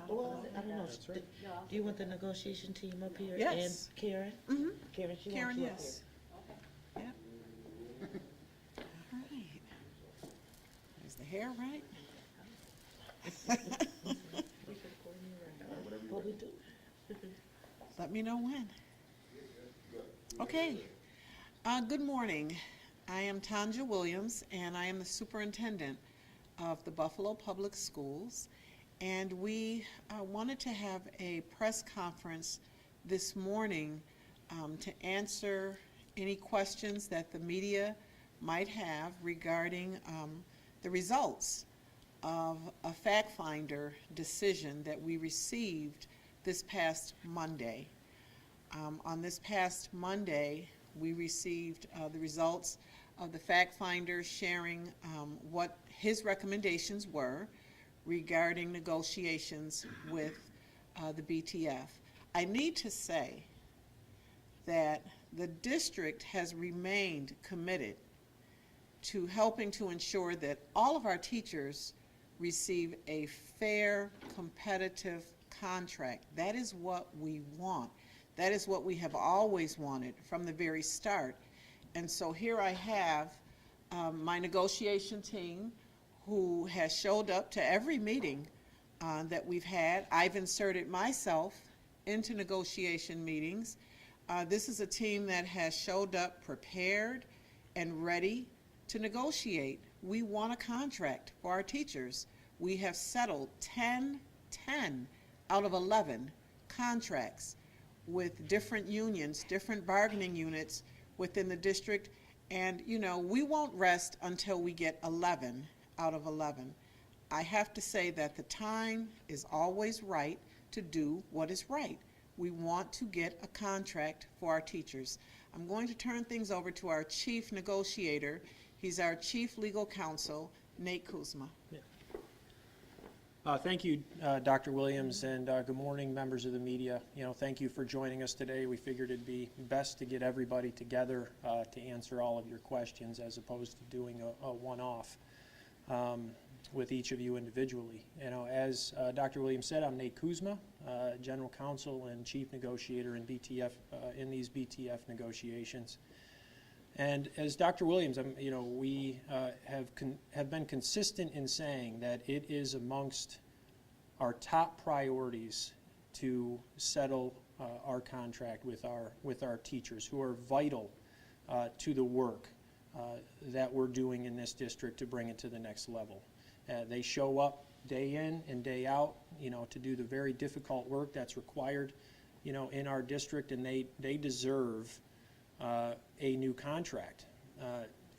Well, I don't know. Do you want the negotiation team up here? Yes. And Karen? Mm-hmm. Karen, she Karen, wants you yes. Yep. All right. Is the hair right? up here. What we do? Let me know when. Okay. Good morning. I am Tanja Williams, and I am the superintendent of the Buffalo Public Schools. And we wanted to have a press conference this morning to answer any questions that the media might have regarding the results of a fact finder decision that we received this past Monday. On this past Monday, we received the results of the fact finder sharing what his recommendations were regarding negotiations with the BTF. I need to say that the district has remained committed to helping to ensure that all of our teachers receive a fair, competitive contract. That is what we want. That is what we have always wanted from the very start. And so here I have my negotiation team who has showed up to every meeting that we've had. I've inserted myself into negotiation meetings. This is a team that has showed up prepared and ready to negotiate. We want a contract for our teachers. We have settled 10 out of 11 contracts with different unions, different bargaining units within the district. And, you know, we won't rest until we get 11 out of 11. I have to say that the time is always right to do what is right. We want to get a contract for our teachers. I'm going to turn things over to our chief negotiator. He's our chief legal counsel, Nate Kuzma. Yeah. Thank you, Dr. Williams, and good morning, members of the media. Thank you for joining us today. We figured it'd be best to get everybody together to answer all of your questions as opposed to doing a one-off with each of you individually. As Dr. Williams said, I'm Nate Kuzma, General Counsel and Chief Negotiator in BTF in these BTF negotiations. And as Dr. Williams, we have been consistent in saying that it is amongst our top priorities to settle our contract with our teachers, who are vital to the work that we're doing in this district to bring it to the next level. They show up day in and day out, to do the very difficult work that's required, in our district, and they deserve a new contract.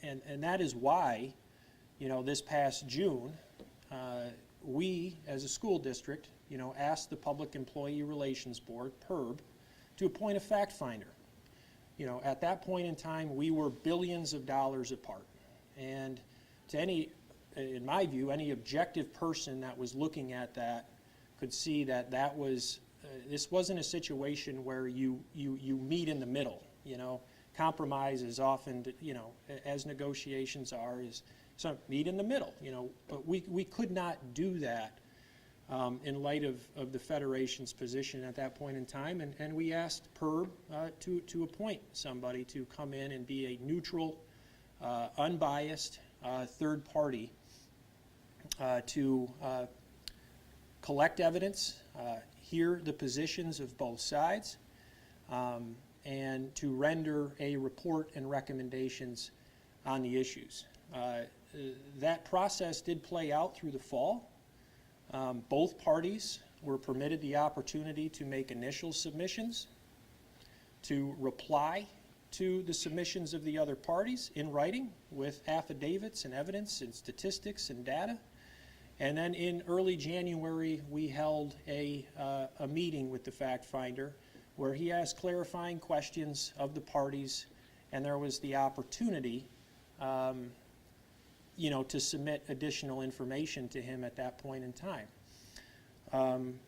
And that is why, this past June, we as a school district, asked the Public Employee Relations Board, PERB, to appoint a fact finder. At that point in time, we were billions of dollars apart. And to in my view, any objective person that was looking at that could see that this wasn't a situation where you meet in the middle. Compromise is often, as negotiations are, is some meet in the middle, but we could not do that in light of the Federation's position at that point in time, and we asked PERB to appoint somebody to come in and be a neutral, unbiased third party to collect evidence, hear the positions of both sides, and to render a report and recommendations on the issues. That process did play out through the fall. Both parties were permitted the opportunity to make initial submissions, to reply to the submissions of the other parties in writing with affidavits and evidence and statistics and data. And then in early January, we held a meeting with the fact finder where he asked clarifying questions of the parties, and there was the opportunity to submit additional information to him at that point in time.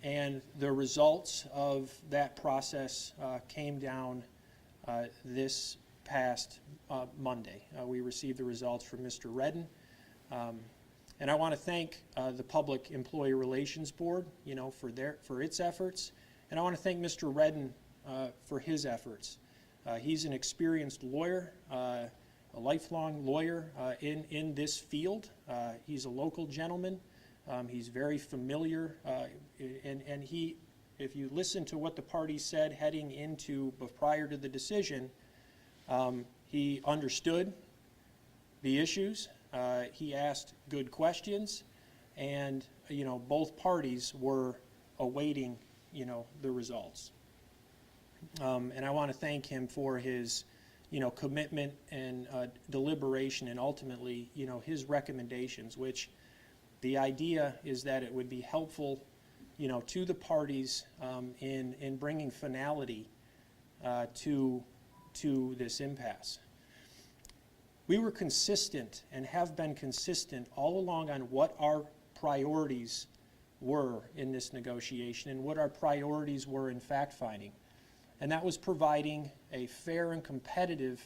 And the results of that process came down this past Monday. We received the results from Mr. Redden. And I want to thank the Public Employee Relations Board, for its efforts. And I want to thank Mr. Redden for his efforts. He's an experienced lawyer, a lifelong lawyer in this field. He's a local gentleman. He's very familiar, and he, if you listen to what the party said heading into, prior to the decision, he understood the issues. He asked good questions, and both parties were awaiting the results. And I want to thank him for his commitment and deliberation, and ultimately his recommendations, which the idea is that it would be helpful to the parties in bringing finality to this impasse. We were consistent and have been consistent all along on what our priorities were in this negotiation and what our priorities were in fact-finding. And that was providing a fair and competitive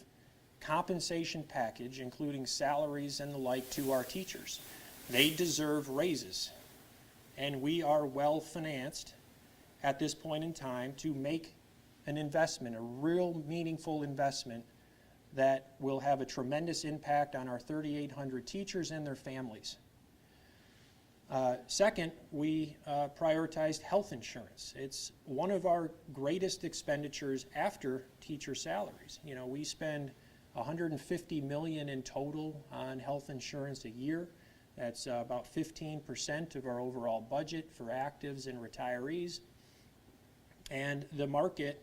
compensation package, including salaries and the like, to our teachers. They deserve raises, and we are well financed at this point in time to make an investment, a real meaningful investment that will have a tremendous impact on our 3,800 teachers and their families. Second, we prioritized health insurance. It's one of our greatest expenditures after teacher salaries. We spend $150 million in total on health insurance a year. That's about 15% of our overall budget for actives and retirees. And the market,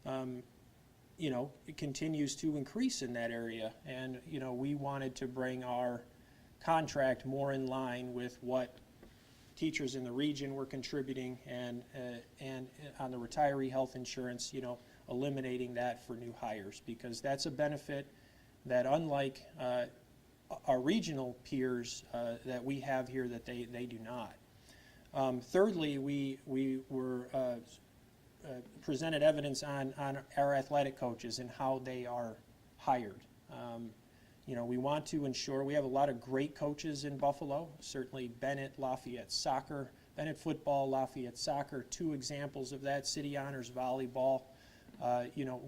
it continues to increase in that area. And, we wanted to bring our contract more in line with what teachers in the region were contributing, and on the retiree health insurance, eliminating that for new hires, because that's a benefit that, unlike our regional peers that we have here, that they do not. Thirdly, we were presented evidence on our athletic coaches and how they are hired. We want to ensure, we have a lot of great coaches in Buffalo, certainly Bennett, Lafayette soccer, Bennett football, Lafayette soccer, two examples of that, City Honors volleyball.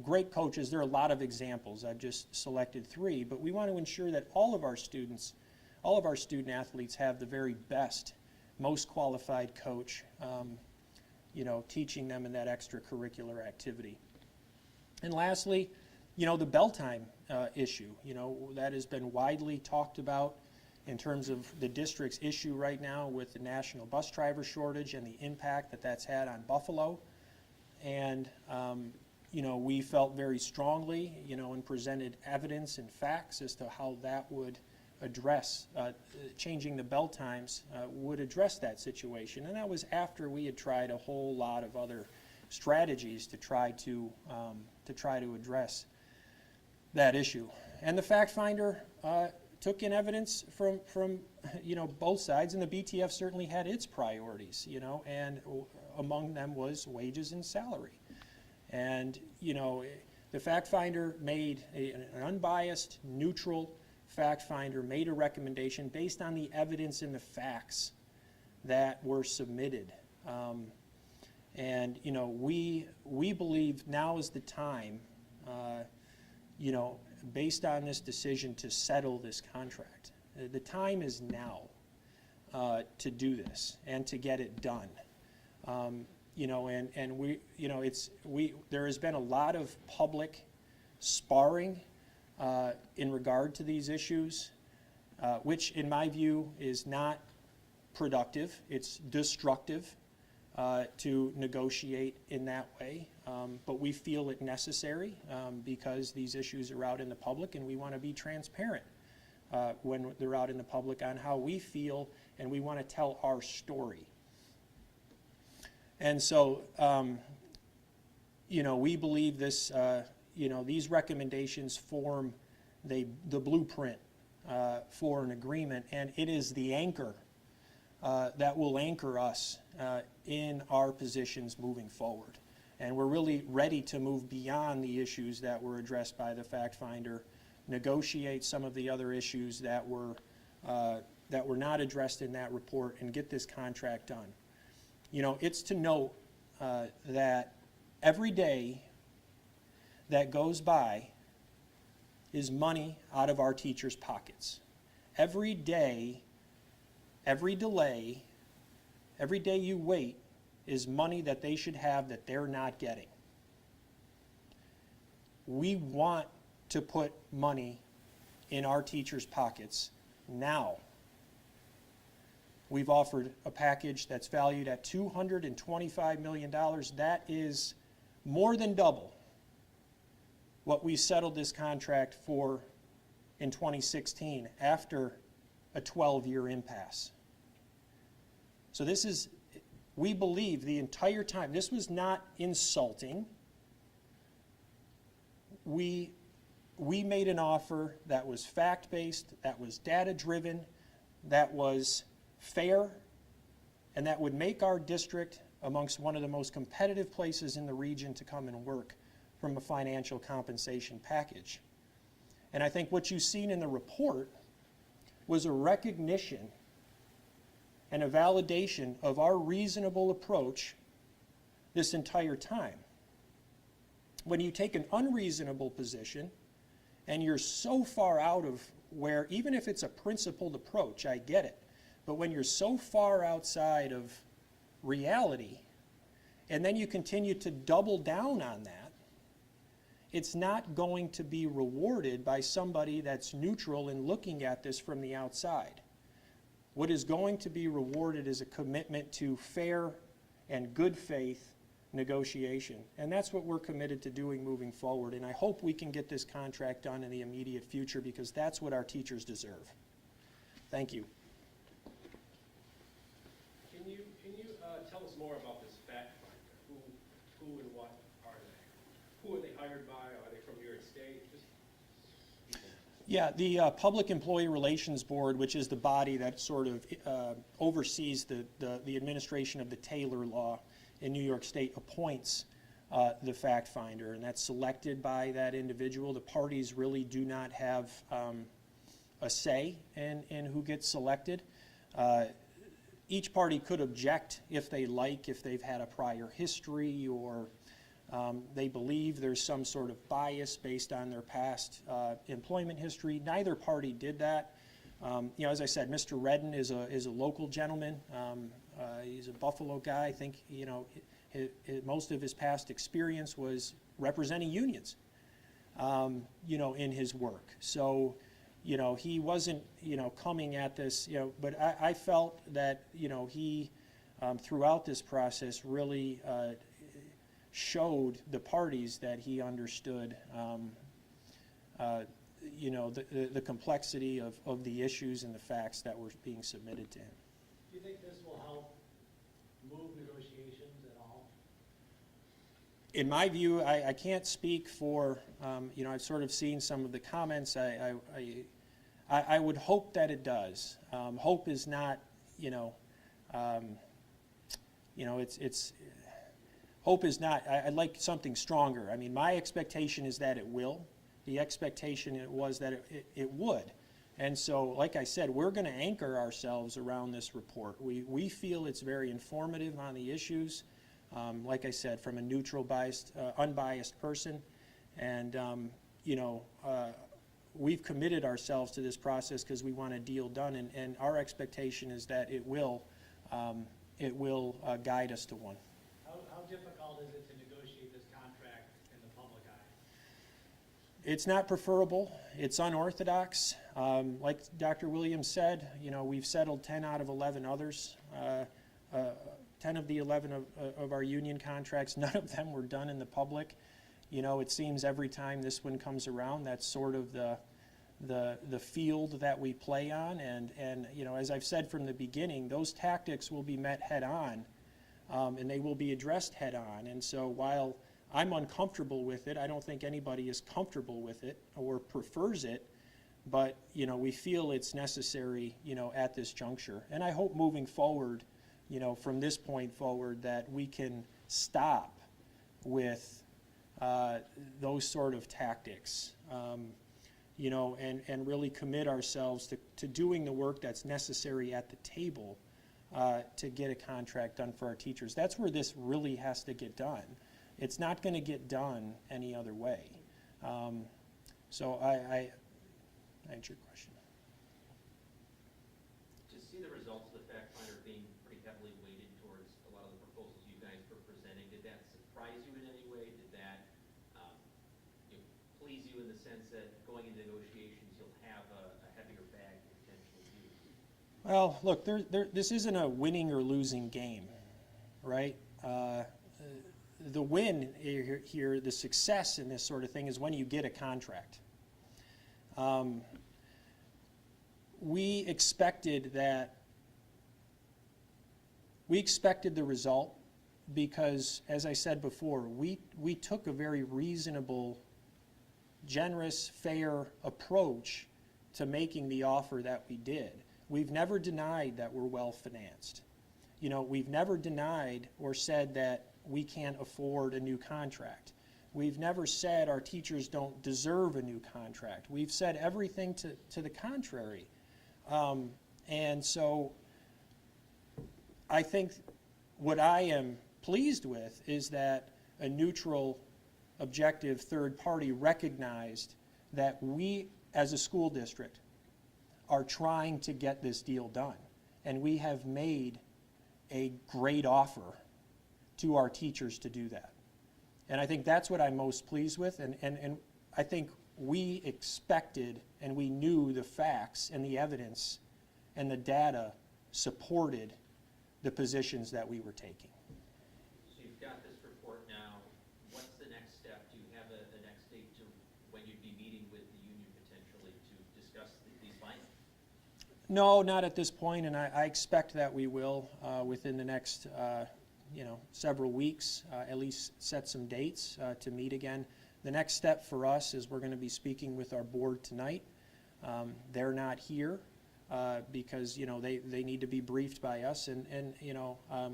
Great coaches. There are a lot of examples. I've just selected three, but we want to ensure that all of our student athletes have the very best, most qualified coach, teaching them in that extracurricular activity. And lastly, the bell time issue, that has been widely talked about in terms of the district's issue right now with the national bus driver shortage and the impact that that's had on Buffalo. And, we felt very strongly, and presented evidence and facts as to how that would address, changing the bell times would address that situation. And that was after we had tried a whole lot of other strategies to try to address that issue. And the fact finder took in evidence from both sides, and the BTF certainly had its priorities, and among them was wages and salary. And the fact finder made an unbiased, neutral fact finder made a recommendation based on the evidence and the facts that were submitted. And we believe now is the time, based on this decision, to settle this contract. The time is now to do this and to get it done. And there has been a lot of public sparring in regard to these issues, which in my view is not productive. It's destructive to negotiate in that way, but we feel it necessary because these issues are out in the public, and we want to be transparent when they're out in the public on how we feel, and we want to tell our story. And so, we believe this, these recommendations form the blueprint for an agreement, and it is the anchor that will anchor us in our positions moving forward. And we're really ready to move beyond the issues that were addressed by the fact finder, negotiate some of the other issues that that were not addressed in that report and get this contract done. You know, it's to note that every day that goes by is money out of our teachers' pockets. Every day, every delay, every day you wait is money that they should have that they're not getting. We want to put money in our teachers' pockets now. We've offered a package that's valued at $225 million. That is more than double what we settled this contract for in 2016 after a 12-year impasse. So this is, we believe the entire time, this was not insulting. We made an offer that was fact-based, that was data-driven, that was fair, and that would make our district amongst one of the most competitive places in the region to come and work from a financial compensation package. And I think what you've seen in the report was a recognition and a validation of our reasonable approach this entire time. When you take an unreasonable position and you're so far out of where, even if it's a principled approach, I get it, but when you're so far outside of reality and then you continue to double down on that, it's not going to be rewarded by somebody that's neutral in looking at this from the outside. What is going to be rewarded is a commitment to fair and good faith negotiation. And that's what we're committed to doing moving forward. And I hope we can get this contract done in the immediate future because that's what our teachers deserve. Thank you. Can you tell us more about this fact finder? Who and what are they? Who are they hired by? Are they from New York State? Just Yeah, the Public Employee Relations Board, which is the body that sort of oversees the administration of the Taylor Law in New York State, appoints the fact finder, and that's selected by that individual. The parties really do not have a say in who gets selected. Each party could object if they like, if they've had a prior history or they believe there's some sort of bias based on their past employment history. Neither party did that. You know, as I said, Mr. Redden is a local gentleman. He's a Buffalo guy. I think, you know, most of his past experience was representing unions, you know, in his work. So, you know, he wasn't, you know, coming at this, you know, but I felt that, you know, he, throughout this process, really showed the parties that he understood, you know, the complexity of the issues and the facts that were being submitted to him. Do you think this will help move negotiations at all? In my view, I can't speak for, you know, I've sort of seen some of the comments. I would hope that it does. Hope is not, you know, it's hope is not, I'd like something stronger. I mean, my expectation is that it will. The expectation was that it would. And so, like I said, we're going to anchor ourselves around this report. We feel it's very informative on the issues, like I said, from a neutral, unbiased person. And, you know, we've committed ourselves to this process because we want a deal done, and our expectation is that it will guide us to one. How difficult is it to negotiate this contract in the public eye? It's not preferable. It's unorthodox. Like Dr. Williams said, you know, we've settled 10 out of 11 others. 10 of the 11 of our union contracts, none of them were done in the public. You know, it seems every time this one comes around, that's sort of the field that we play on. And you know, as I've said from the beginning, those tactics will be met head on, and they will be addressed head on. And so while I'm uncomfortable with it, I don't think anybody is comfortable with it or prefers it, but you know, we feel it's necessary, you know, at this juncture. And I hope moving forward, you know, from this point forward, that we can stop with those sort of tactics. you know, and really commit ourselves to doing the work that's necessary at the table to get a contract done for our teachers. That's where this really has to get done. It's not going to get done any other way. So I answered your question. To see the results of the fact finder being pretty heavily weighted towards a lot of the proposals you guys were presenting, did that surprise you in any way? Did that please you in the sense that going into negotiations you'll have a heavier bag to potentially use? Well, look, this isn't a winning or losing game, right? The win here, the success in this sort of thing is when you get a contract. We expected the result because, as I said before, we took a very reasonable, generous, fair approach to making the offer that we did. We've never denied that we're well financed. You know, we've never denied or said that we can't afford a new contract. We've never said our teachers don't deserve a new contract. We've said everything to the contrary. And so I think what I am pleased with is that a neutral, objective third party recognized that we as a school district are trying to get this deal done. And we have made a great offer to our teachers to do that. And I think that's what I'm most pleased with. And I think we expected and we knew the facts and the evidence and the data supported the positions that we were taking. So you've got this report now. What's the next step? Do you have a next date to when you'd be meeting with the union potentially to discuss these findings? No, not at this point, and I expect that we will within the next several weeks, at least set some dates to meet again. The next step for us is we're going to be speaking with our board tonight. They're not here because they need to be briefed by us, and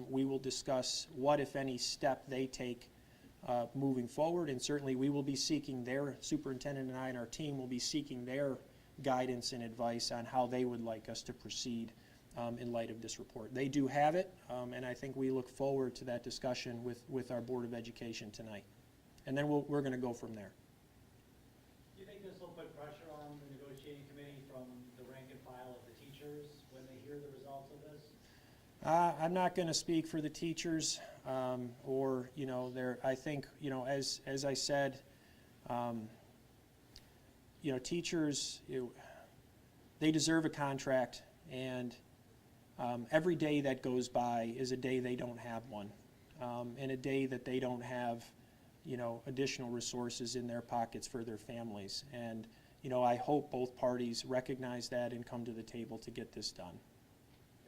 we will discuss what, if any, step they take moving forward, and certainly we will be seeking their superintendent and I and our team will be seeking their guidance and advice on how they would like us to proceed in light of this report. They do have it, and I think we look forward to that discussion with our Board of Education tonight. And then we're going to go from there. Do you think this will put pressure on the negotiating committee from the rank and file of the teachers when they hear the results of this? I'm not going to speak for the teachers, or I think as I said, teachers, they deserve a contract, and every day that goes by is a day they don't have one, and a day that they don't have additional resources in their pockets for their families. And I hope both parties recognize that and come to the table to get this done.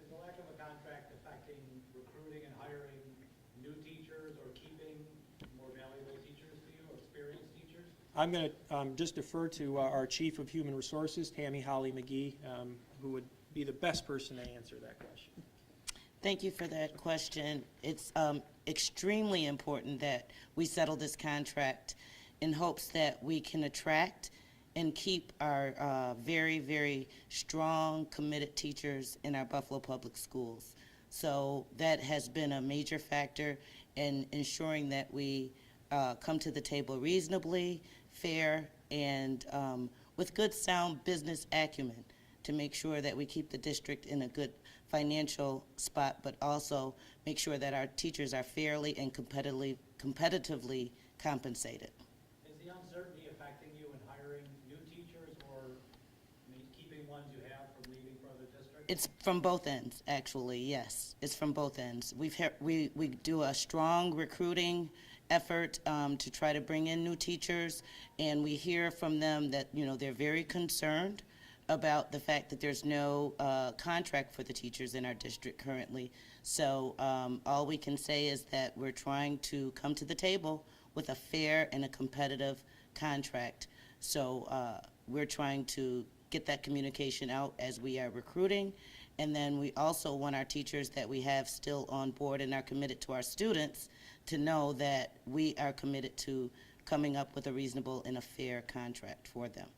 Is the lack of a contract affecting recruiting and hiring new teachers or keeping more valuable teachers to you, or experienced teachers? I'm going to just defer to our Chief of Human Resources, Tammy Holly McGee, who would be the best person to answer that question. Thank you for that question. It's extremely important that we settle this contract in hopes that we can attract and keep our very, very strong, committed teachers in our Buffalo Public Schools. So that has been a major factor in ensuring that we come to the table reasonably, fair, and with good, sound business acumen to make sure that we keep the district in a good financial spot, but also make sure that our teachers are fairly and competitively compensated. Is the uncertainty affecting you in hiring new teachers, or keeping ones you have from leaving for other districts? It's from both ends, actually, yes. It's from both ends. We do a strong recruiting effort to try to bring in new teachers, and we hear from them that they're very concerned about the fact that there's no contract for the teachers in our district currently. So all we can say is that we're trying to come to the table with a fair and a competitive contract. So we're trying to get that communication out as we are recruiting. And then we also want our teachers that we have still on board and are committed to our students to know that we are committed to coming up with a reasonable and a fair contract for them.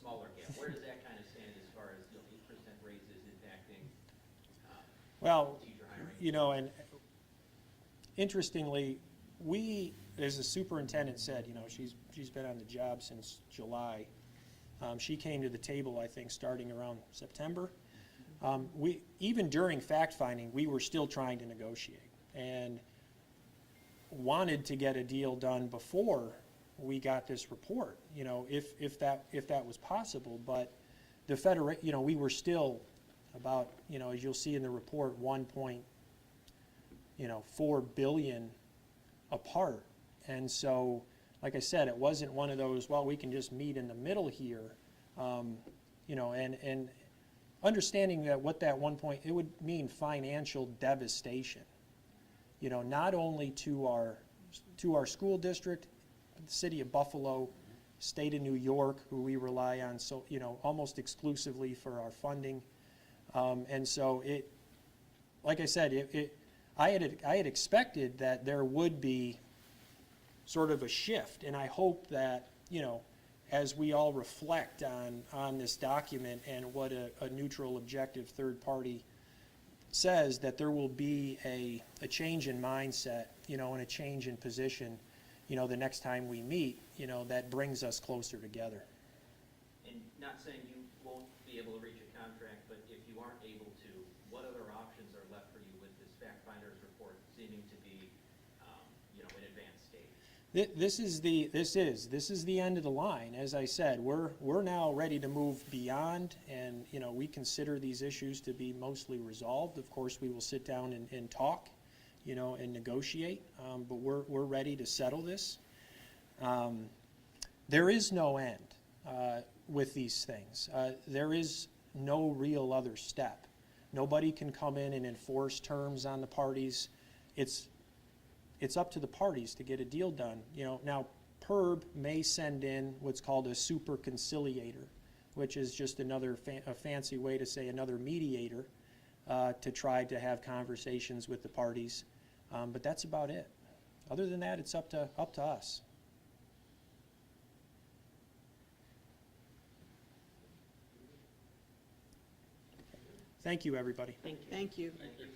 smaller gap. Where does that kind of stand as far as, 8% raises impacting Well, teacher hiring? and interestingly, we, as the superintendent said, she's been on the job since July. She came to the table, I think, starting around September. Even during fact-finding, we were still trying to negotiate and wanted to get a deal done before we got this report, if that was possible. But the we were still about, as you'll see in the report, 1.4 billion apart. And so, like I said, it wasn't one of those, well, we can just meet in the middle here, and understanding that what that it would mean financial devastation, not only to our school district, the city of Buffalo, state of New York, who we rely on, so, almost exclusively for our funding. And so like I said, I had expected that there would be sort of a shift, and I hope that, as we all reflect on this document and what a neutral, objective third party says, that there will be a change in mindset, and a change in position, the next time we meet, that brings us closer together. And not saying you won't be able to reach a contract, but if you aren't able to, what other options are left for you with this fact finder's report seeming to be, in advanced stage? This is the end of the line. As I said, we're now ready to move beyond, and we consider these issues to be mostly resolved. Of course, we will sit down and talk, and negotiate, but we're ready to settle this. There is no end with these things. There is no real other step. Nobody can come in and enforce terms on the parties. It's up to the parties to get a deal done. Now PERB may send in what's called a super conciliator, which is just another a fancy way to say another mediator to try to have conversations with the parties. But that's about it. Other than that, it's up to us. Thank you, everybody. Thank you. Thank you. Thank you.